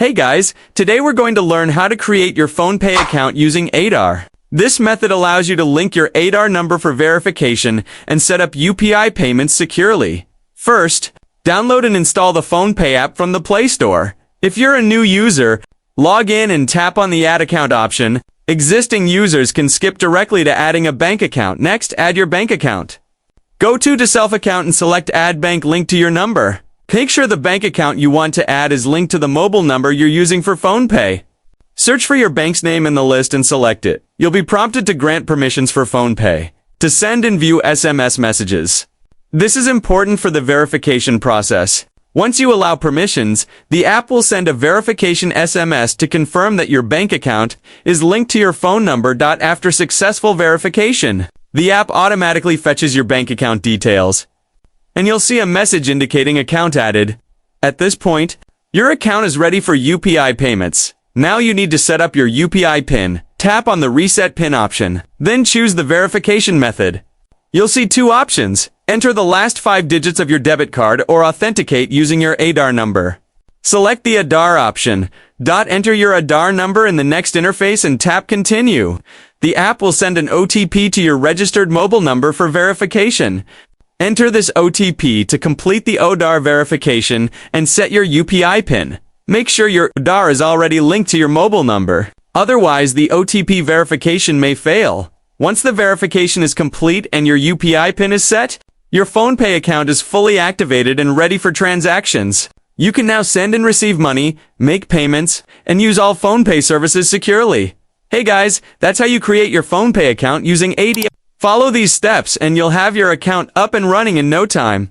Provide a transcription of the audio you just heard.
Hey guys, today we're going to learn how to create your PhonePe account using Aadhaar. This method allows you to link your Aadhaar number for verification and set up UPI payments securely. First, download and install the PhonePe app from the Play Store. If you're a new user, log in and tap on the Add Account option. Existing users can skip directly to adding a bank account. Next, add your bank account. Go to Self Account and select Add Bank Link to your number. Make sure the bank account you want to add is linked to the mobile number you're using for PhonePe. Search for your bank's name in the list and select it. You'll be prompted to grant permissions for PhonePe to send and view SMS messages. This is important for the verification process. Once you allow permissions, the app will send a verification SMS to confirm that your bank account is linked to your phone number. After successful verification, the app automatically fetches your bank account details, and you'll see a message indicating account added. At this point, your account is ready for UPI payments. Now you need to set up your UPI PIN. Tap on the Reset PIN option, then choose the verification method. You'll see two options. Enter the last 5 digits of your debit card or authenticate using your Aadhaar number. Select the Aadhaar option. Enter your Aadhaar number in the next interface and tap Continue. The app will send an OTP to your registered mobile number for verification. Enter this OTP to complete the Aadhaar verification and set your UPI PIN. Make sure your Aadhaar is already linked to your mobile number. Otherwise, the OTP verification may fail. Once the verification is complete and your UPI PIN is set, your PhonePe account is fully activated and ready for transactions. You can now send and receive money, make payments, and use all PhonePe services securely. Hey guys, that's how you create your PhonePe account using Aadhaar. Follow these steps and you'll have your account up and running in no time.